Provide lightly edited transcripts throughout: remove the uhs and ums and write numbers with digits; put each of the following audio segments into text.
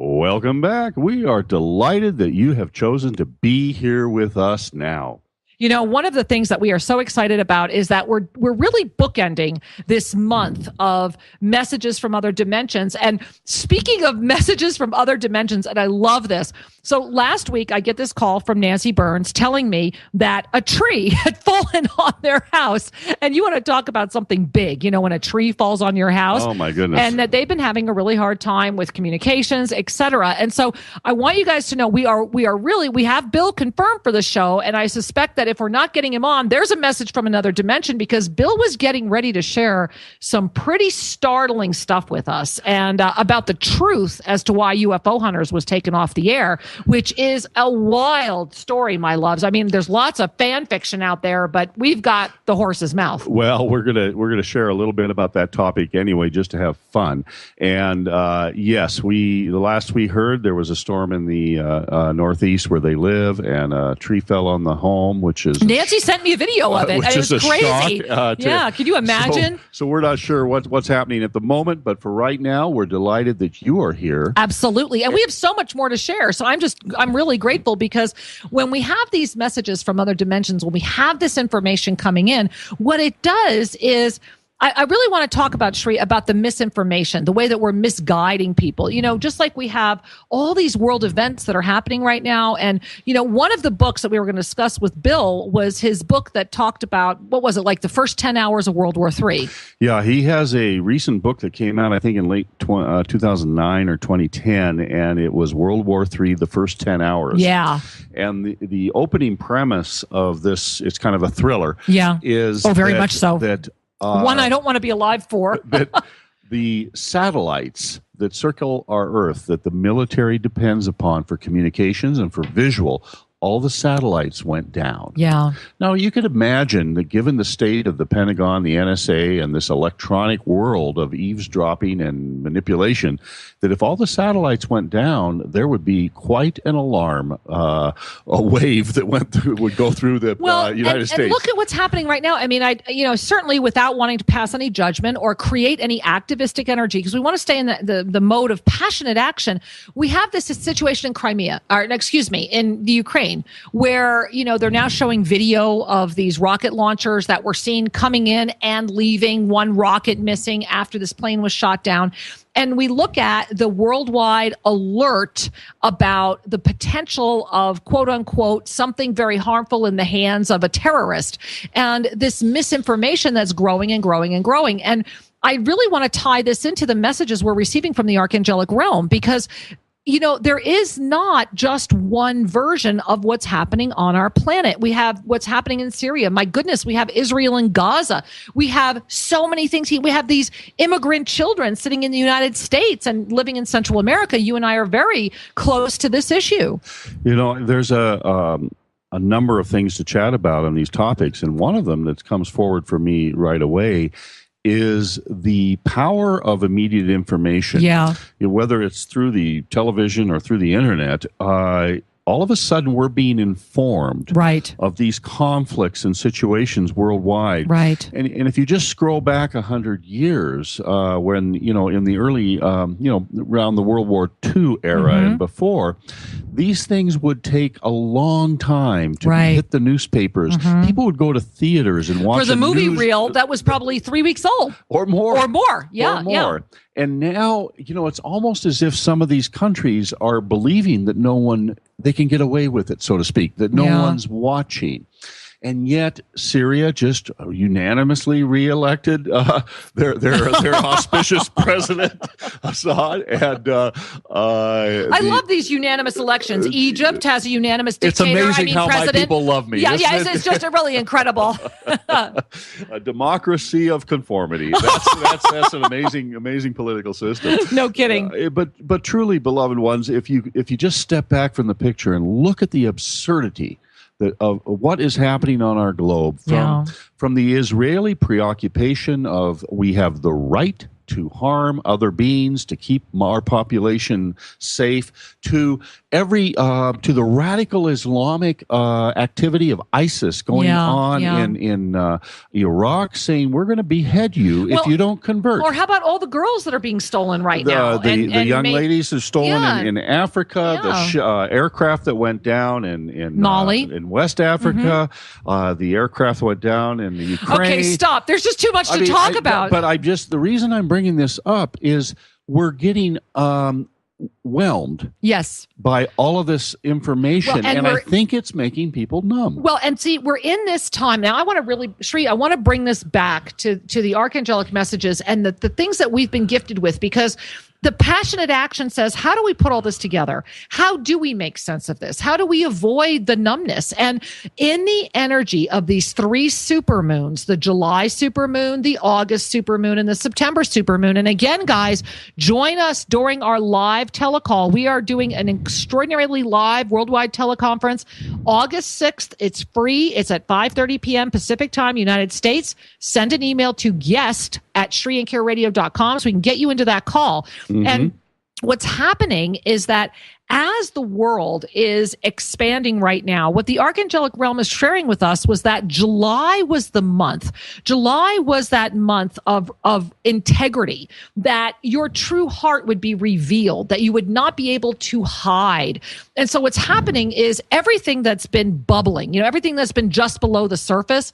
Welcome back. We are delighted that you have chosen to be here with us now. You know, one of the things that we are so excited about is that we're really bookending this month of messages from other dimensions. And speaking of messages from other dimensions, and I love this. So last week, I get this call from Nancy Burns telling me that a tree had fallen on their house. And you want to talk about something big, you know, when a tree falls on your house. Oh, my goodness. And that they've been having a really hard time with communications, et cetera. And so I want you guys to know we have Bill confirmed for the show. And I suspect that if we're not getting him on, there's a message from another dimension, because Bill was getting ready to share some pretty startling stuff with us and about the truth as to why UFO Hunters was taken off the air, which is a wild story, my loves. I mean, there's lots of fan fiction out there, but we've got the horse's mouth. Well, we're gonna share a little bit about that topic anyway, just to have fun. And yes, the last we heard, there was a storm in the northeast where they live, and a tree fell on the home, which is Nancy sent me a video of it. Which and is it was crazy. Yeah, can you imagine? So we're not sure what's happening at the moment, but for right now, we're delighted that you are here. Absolutely. And we have so much more to share. So I'm really grateful, because when we have these messages from other dimensions, when we have this information coming in, what it does is I really want to talk about, Shri, about the misinformation, the way that we're misguiding people. You know, just like we have all these world events that are happening right now. And, you know, one of the books that we were going to discuss with Bill was his book that talked about, what was it, like the first 10 hours of World War III. Yeah, he has a recent book that came out, I think, in late 2009 or 2010, and it was World War III, the first 10 hours. Yeah. And the opening premise of this, it's kind of a thriller. Yeah. Is very much so. That one I don't want to be alive for. That the satellites that circle our Earth, that the military depends upon for communications and for visual, all the satellites went down. Yeah. Now, you could imagine that given the state of the Pentagon, the NSA, and this electronic world of eavesdropping and manipulation, that if all the satellites went down, there would be quite an alarm, a wave that would go through the United States. And look at what's happening right now. I mean, certainly without wanting to pass any judgment or create any activistic energy, because we want to stay in the mode of passionate action. We have this situation in Crimea, in the Ukraine, where, you know, they're now showing video of these rocket launchers that were seen coming in and leaving, one rocket missing after this plane was shot down. And we look at the worldwide alert about the potential of, quote unquote, something very harmful in the hands of a terrorist, and this misinformation that's growing and growing and growing. And I really want to tie this into the messages we're receiving from the Archangelic realm, because you know, there is not just one version of what's happening on our planet. We have what's happening in Syria. My goodness, we have Israel and Gaza. We have so many things. We have these immigrant children sitting in the United States and living in Central America. You and I are very close to this issue. You know, there's a number of things to chat about on these topics, and one of them that comes forward for me right away is the power of immediate information. Yeah. Whether it's through the television or through the internet, all of a sudden we're being informed of these conflicts and situations worldwide. Right. And if you just scroll back 100 years, when, you know, in the early, around the World War II era and before, these things would take a long time to hit the newspapers. People would go to theaters and watch for the movie reel that was probably 3 weeks old or more. Yeah. Or more. And now, you know, it's almost as if some of these countries are believing that they can get away with it, so to speak, that no one's watching. And yet Syria just unanimously reelected their auspicious president, Assad. And I love these unanimous elections. Egypt has a unanimous dictator. It's amazing how president. my people love me. Yeah, it's just really incredible. A democracy of conformity. That's an amazing political system. No kidding. But truly, beloved ones, if you just step back from the picture and look at the absurdity of what is happening on our globe, from the Israeli preoccupation of we have the right to harm other beings, to keep our population safe, to to the radical Islamic activity of ISIS going on in Iraq, saying we're going to behead you if you don't convert. Or how about all the girls that are being stolen right now? The young ladies are stolen in Africa. The aircraft that went down in Mali, in West Africa. The aircraft went down in the Ukraine. Okay, stop. There's just too much to talk about. But the reason I'm bringing this up is we're getting whelmed by all of this information, and I think it's making people numb. Well, and see, we're in this time now. I want to bring this back to the Archangelic messages and the things that we've been gifted with, because the passionate action says, how do we put all this together? How do we make sense of this? How do we avoid the numbness? And in the energy of these 3 supermoons, the July supermoon, the August supermoon, and the September supermoon. And again, guys, join us during our live telecall. We are doing an extraordinarily live worldwide teleconference August 6th. It's free. It's at 5:30 p.m. Pacific time, United States. Send an email to guest@ShriAndCareRadio.com so we can get you into that call. And what's happening is that as the world is expanding right now, what the Archangelic realm is sharing with us was that July was the month. July was that month of integrity, that your true heart would be revealed, that you would not be able to hide. And so what's happening is everything that's been bubbling, everything that's been just below the surface,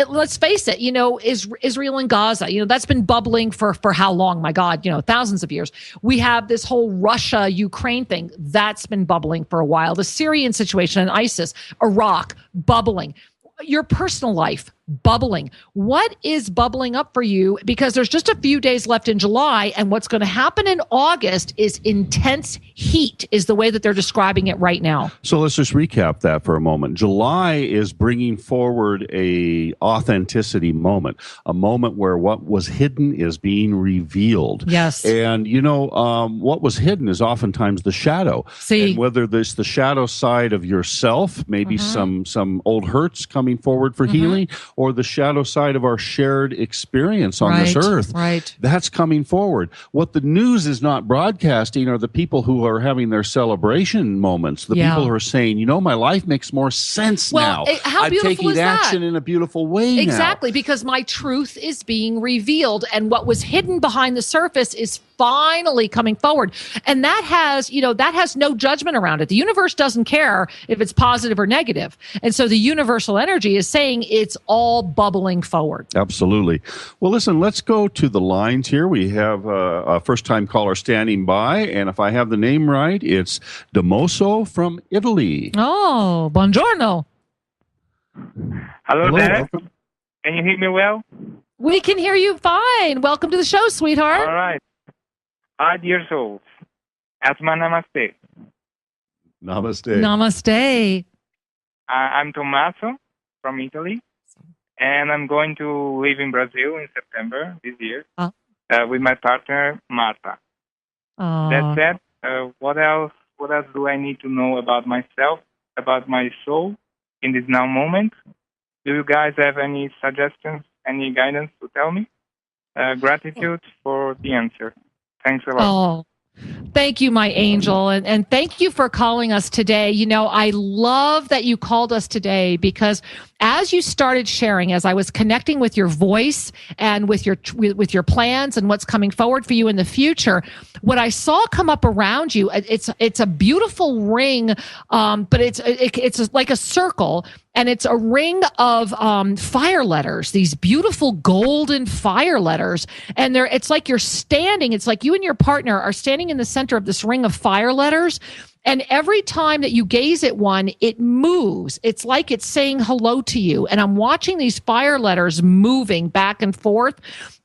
let's face it, Israel and Gaza, that's been bubbling for how long? My God, thousands of years. We have this whole Russia-Ukraine thing that's been bubbling for a while. The Syrian situation and ISIS, Iraq, bubbling. Your personal life, bubbling. What is bubbling up for you? Because there's just a few days left in July, and what's going to happen in August is intense heat, is the way that they're describing it right now. So let's just recap that for a moment. July is bringing forward a authenticity moment, a moment where what was hidden is being revealed. Yes. And what was hidden is oftentimes the shadow. See, and whether there's the shadow side of yourself, maybe some old hurts coming forward for healing, or the shadow side of our shared experience on this earth. Right. That's coming forward. What the news is not broadcasting are the people who are having their celebration moments, the people who are saying, my life makes more sense now. How beautiful I'm taking is that? action in a beautiful way Exactly, because my truth is being revealed, and what was hidden behind the surface is finally coming forward. And that has no judgment around it. The universe doesn't care if it's positive or negative. And so the universal energy is saying it's all bubbling forward. Absolutely. Well, listen, let's go to the lines here. We have a first-time caller standing by, and if I have the name right, it's Damoso from Italy. Oh, buongiorno. Hello there. Can you hear me well? We can hear you fine. Welcome to the show, sweetheart. All right. Hi, dear souls. Atma namaste. Namaste. Namaste. I'm Tommaso from Italy, and I'm going to live in Brazil in September this year with my partner, Marta. That said, what else do I need to know about myself, about my soul in this now moment? Do you guys have any suggestions, any guidance to tell me? Gratitude for the answer. Thanks a lot. Oh, thank you, my angel. And thank you for calling us today. I love that you called us today, because as you started sharing, as I was connecting with your voice and with your plans and what's coming forward for you in the future, what I saw come up around you, it's a beautiful ring, but it's like a circle, and it's a ring of fire letters, these beautiful golden fire letters, and it's like you're standing. It's like you and your partner are standing in the center of this ring of fire letters. And every time that you gaze at one, it moves. It's like it's saying hello to you. And I'm watching these fire letters moving back and forth.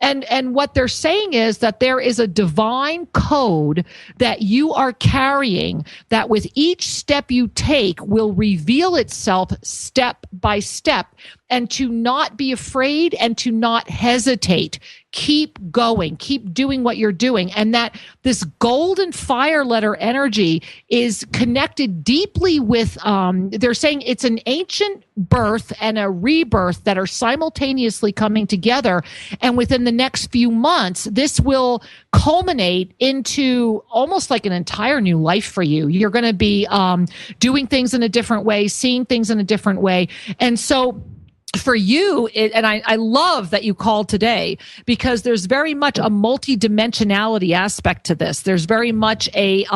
And what they're saying is that there is a divine code that you are carrying, that with each step you take will reveal itself step by step, and to not be afraid and to not hesitate. Keep going, keep doing what you're doing. And that this golden fire letter energy is connected deeply with, they're saying it's an ancient birth and a rebirth that are simultaneously coming together. And within the the next few months, this will culminate into almost like an entire new life for you. You're going to be doing things in a different way, seeing things in a different way. And so for you, and I love that you called today, because there's very much a multidimensionality aspect to this. There's very much a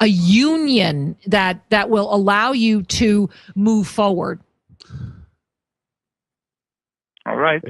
union that will allow you to move forward. All right.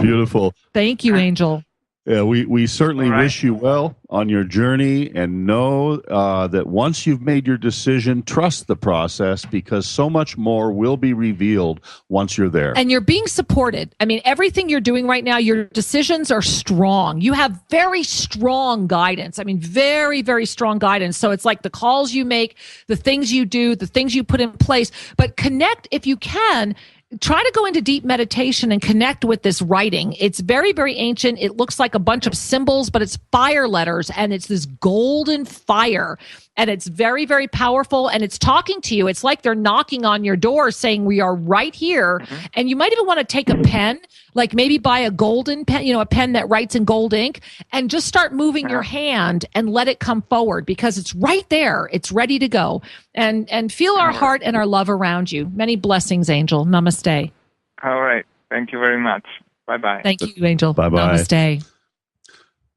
Beautiful. Thank you, Angel. Yeah, we certainly wish you well on your journey, and know that once you've made your decision, trust the process, because so much more will be revealed once you're there. And you're being supported. I mean, everything you're doing right now, your decisions are strong. You have very strong guidance. I mean, very, very strong guidance. So it's like the calls you make, the things you do, the things you put in place. But connect, if you can. Try to go into deep meditation and connect with this writing. It's very, very ancient. It looks like a bunch of symbols, but it's fire letters, and it's this golden fire, and it's very, very powerful, and it's talking to you. It's like they're knocking on your door saying, we are right here. And you might even want to take a pen, like maybe buy a golden pen, a pen that writes in gold ink, and just start moving your hand and let it come forward, because it's right there. It's ready to go. And feel our heart and our love around you. Many blessings, Angel. Namaste. All right. Thank you very much. Bye-bye. Thank you, Angel. Bye-bye. Namaste.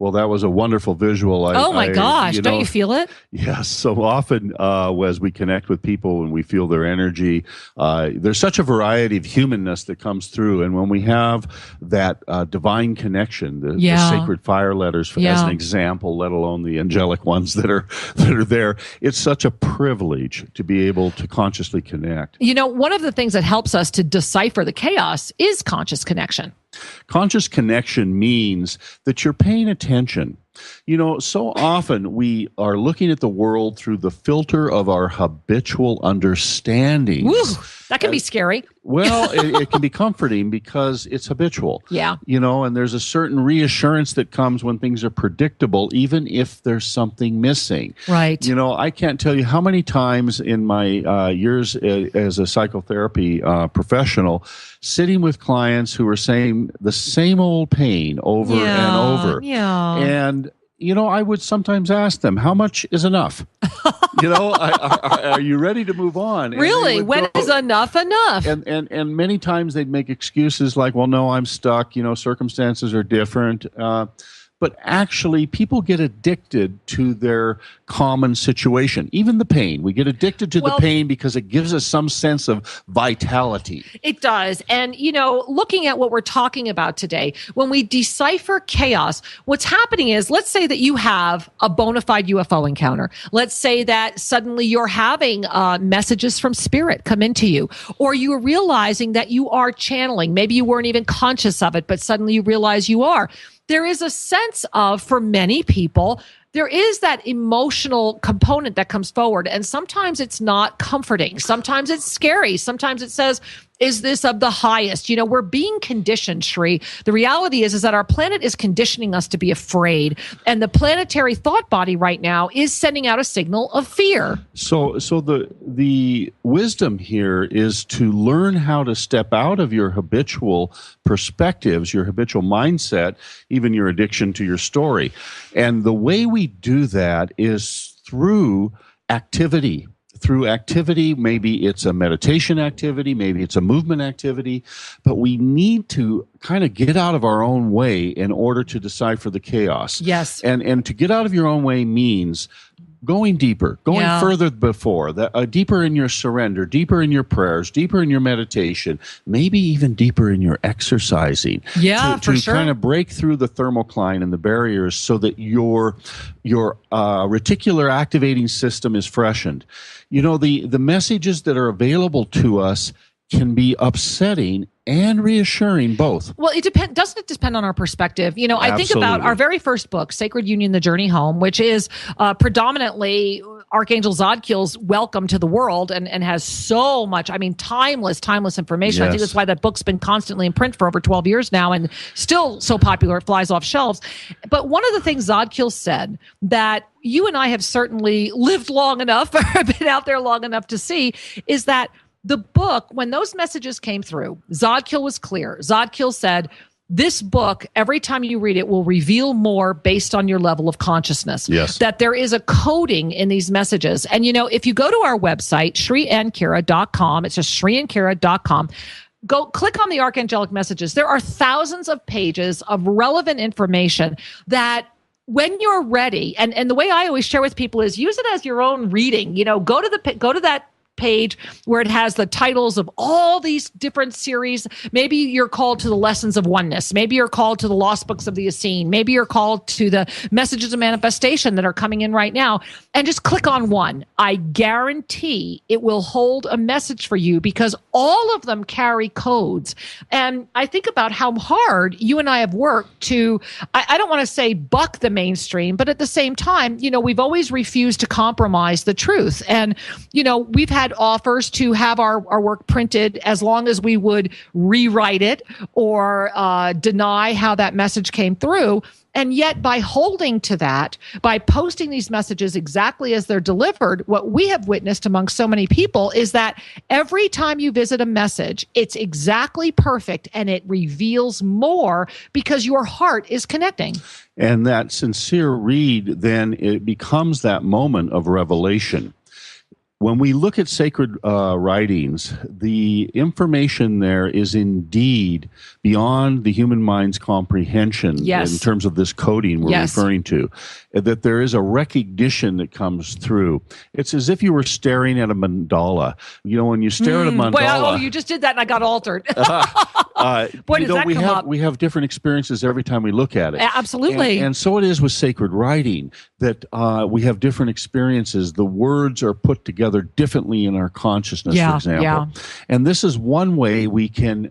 Well, that was a wonderful visual. Oh my gosh. Don't you feel it? Yes. So often as we connect with people and we feel their energy, there's such a variety of humanness that comes through. And when we have that divine connection, the sacred fire letters as an example, let alone the angelic ones that are there, it's such a privilege to be able to consciously connect. One of the things that helps us to decipher the chaos is conscious connection. Conscious connection means that you're paying attention. So often we are looking at the world through the filter of our habitual understandings. Woo, that can be scary. Well, it can be comforting because it's habitual. Yeah. And there's a certain reassurance that comes when things are predictable, even if there's something missing. Right. I can't tell you how many times in my years as a psychotherapy professional, sitting with clients who are saying the same old pain over and over. Yeah. And I would sometimes ask them, how much is enough? Are you ready to move on? And really? When is enough enough? And many times they'd make excuses like, well, no, I'm stuck. Circumstances are different. But actually, people get addicted to their common situation, even the pain. We get addicted to the pain because it gives us some sense of vitality. It does. And, looking at what we're talking about today, when we decipher chaos, what's happening is, let's say that you have a bona fide UFO encounter. Let's say that suddenly you're having messages from spirit come into you, or you are realizing that you are channeling. Maybe you weren't even conscious of it, but suddenly you realize you are. There is a sense of, for many people, there is that emotional component that comes forward. And sometimes it's not comforting. Sometimes it's scary. Sometimes it says, is this of the highest? We're being conditioned, Shri. The reality is that our planet is conditioning us to be afraid. And the planetary thought body right now is sending out a signal of fear. So the wisdom here is to learn how to step out of your habitual perspectives, your habitual mindset, even your addiction to your story. And the way we do that is through activity. Maybe it's a meditation activity, maybe it's a movement activity, but we need to kind of get out of our own way in order to decipher the chaos. Yes. And to get out of your own way means going deeper, further before, deeper in your surrender, deeper in your prayers, deeper in your meditation, maybe even deeper in your exercising. Yeah, to kind of break through the thermocline and the barriers so that your reticular activating system is freshened. The messages that are available to us can be upsetting and reassuring both. Well, doesn't it depend on our perspective? I think about our very first book, Sacred Union, The Journey Home, which is predominantly Archangel Zadkiel's welcome to the world and has so much, timeless information. Yes. I think that's why that book's been constantly in print for over 12 years now and still so popular it flies off shelves. But one of the things Zadkiel said that you and I have certainly lived long enough, or been out there long enough to see, is that the book, when those messages came through, Zadkiel was clear. Zadkiel said, this book, every time you read it, will reveal more based on your level of consciousness. Yes. That there is a coding in these messages. And, if you go to our website, shriandkira.com, it's just shriandkira.com, go click on the Archangelic messages. There are thousands of pages of relevant information that when you're ready, and the way I always share with people is use it as your own reading. Go to that page where it has the titles of all these different series. Maybe you're called to the Lessons of Oneness. Maybe you're called to the Lost Books of the Essene. Maybe you're called to the Messages of Manifestation that are coming in right now. And just click on one. I guarantee it will hold a message for you because all of them carry codes. And I think about how hard you and I have worked to, I don't want to say buck the mainstream, but at the same time, we've always refused to compromise the truth. And, we've had offers to have our work printed as long as we would rewrite it or deny how that message came through. And yet by holding to that, by posting these messages exactly as they're delivered, what we have witnessed among so many people is that every time you visit a message, it's exactly perfect and it reveals more because your heart is connecting. And that sincere read, then it becomes that moment of revelation. When we look at sacred writings, the information there is indeed beyond the human mind's comprehension in terms of this coding we're referring to, that there is a recognition that comes through. It's as if you were staring at a mandala. When you stare at a mandala... Well, you just did that and I got altered. Boy, does that come up. We have different experiences every time we look at it. Absolutely. And so it is with sacred writing, that we have different experiences. The words are put together differently in our consciousness, for example. Yeah. And this is one way we can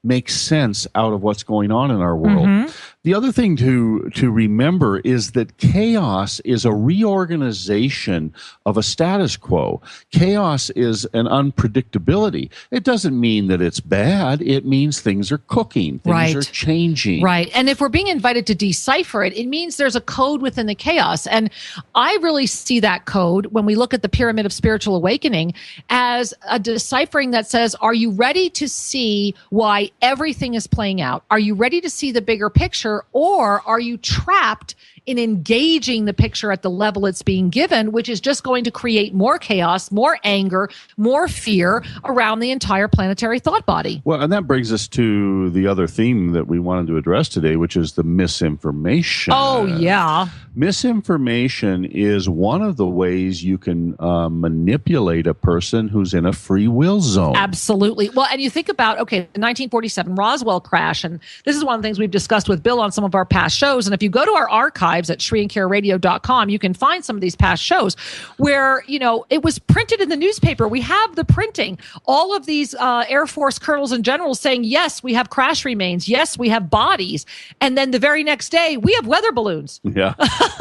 make sense out of what's going on in our world. Mm-hmm. The other thing to remember is that chaos is a reorganization of a status quo. Chaos is an unpredictability. It doesn't mean that it's bad. It means things are cooking. Things are changing. Right. And if we're being invited to decipher it, it means there's a code within the chaos. And I really see that code when we look at the Pyramid of Spiritual Awakening as a deciphering that says, are you ready to see why everything is playing out? Are you ready to see the bigger picture? Or are you trapped in engaging the picture at the level it's being given, which is just going to create more chaos, more anger, more fear around the entire planetary thought body? Well, and that brings us to the other theme that we wanted to address today, which is the misinformation. Oh, yeah. Misinformation is one of the ways you can manipulate a person who's in a free will zone. Absolutely. Well, and you think about, the 1947 Roswell crash, and this is one of the things we've discussed with Bill on some of our past shows. And if you go to our archives at shriandkiraradio.com, you can find some of these past shows where, it was printed in the newspaper. We have the printing. All of these Air Force colonels and generals saying, yes, we have crash remains. Yes, we have bodies. And then the very next day, we have weather balloons. Yeah.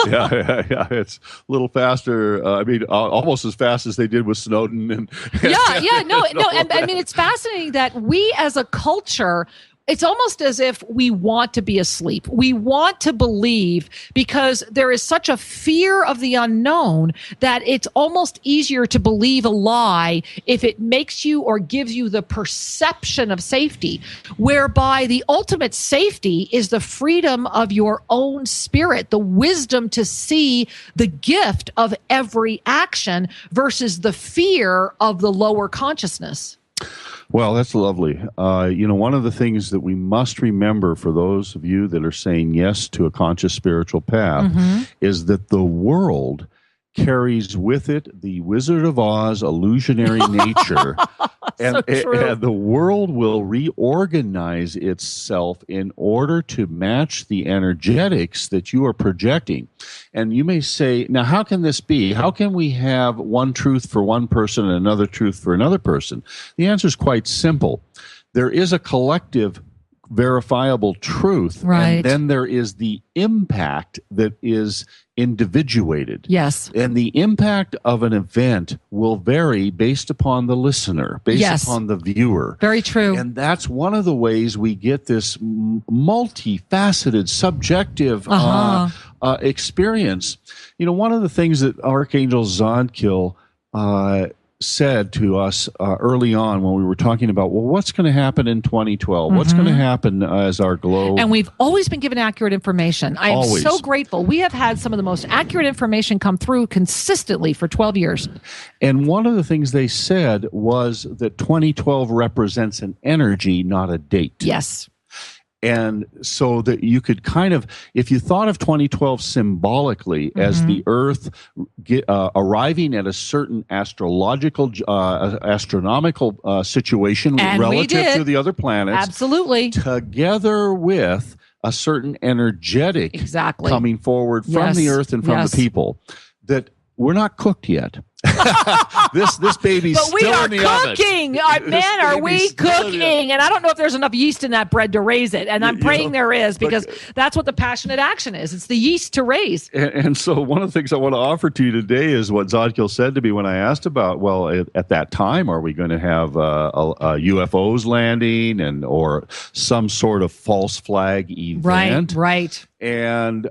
Yeah. It's a little faster. Almost as fast as they did with Snowden. And no. And it's fascinating that we as a culture, it's almost as if we want to be asleep. We want to believe because there is such a fear of the unknown that it's almost easier to believe a lie if it makes you or gives you the perception of safety, whereby the ultimate safety is the freedom of your own spirit, the wisdom to see the gift of every action versus the fear of the lower consciousness. Well, that's lovely. One of the things that we must remember for those of you that are saying yes to a conscious spiritual path is that the world carries with it the Wizard of Oz illusionary nature. And the world will reorganize itself in order to match the energetics that you are projecting. And you may say, now, how can this be? How can we have one truth for one person and another truth for another person? The answer is quite simple. There is a collective verifiable truth, and then there is the impact that is individuated. Yes. And the impact of an event will vary based upon the listener, based upon the viewer. Very true. And that's one of the ways we get this multifaceted, subjective experience. One of the things that Archangel Zodkiel said to us early on when we were talking about, well, what's going to happen in 2012? What's going to happen as our globe? And we've always been given accurate information. I am so grateful. We have had some of the most accurate information come through consistently for 12 years. And one of the things they said was that 2012 represents an energy, not a date. Yes. And so that you could kind of, if you thought of 2012 symbolically as the Earth arriving at a certain astronomical situation relative to the other planets. Absolutely. Together with a certain energetic coming forward from the Earth and from the people, that we're not cooked yet. this baby's still in the oven. Cooking. Man, are we cooking? And I don't know if there's enough yeast in that bread to raise it. And I'm praying there is, because that's what the passionate action is. It's the yeast to raise. And so one of the things I want to offer to you today is what Zadkiel said to me when I asked about, well, at that time, are we going to have UFOs landing or some sort of false flag event? Right. And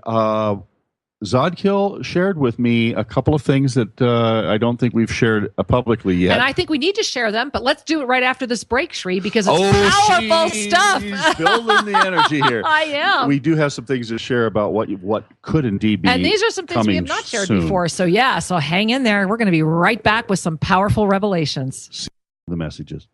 Zadkiel shared with me a couple of things that I don't think we've shared publicly yet. And I think we need to share them, but let's do it right after this break, Shri, because it's powerful stuff. Building the energy here. I am. We do have some things to share about what could indeed be. And these are some things we have not shared before. So so hang in there. We're going to be right back with some powerful revelations. The messages.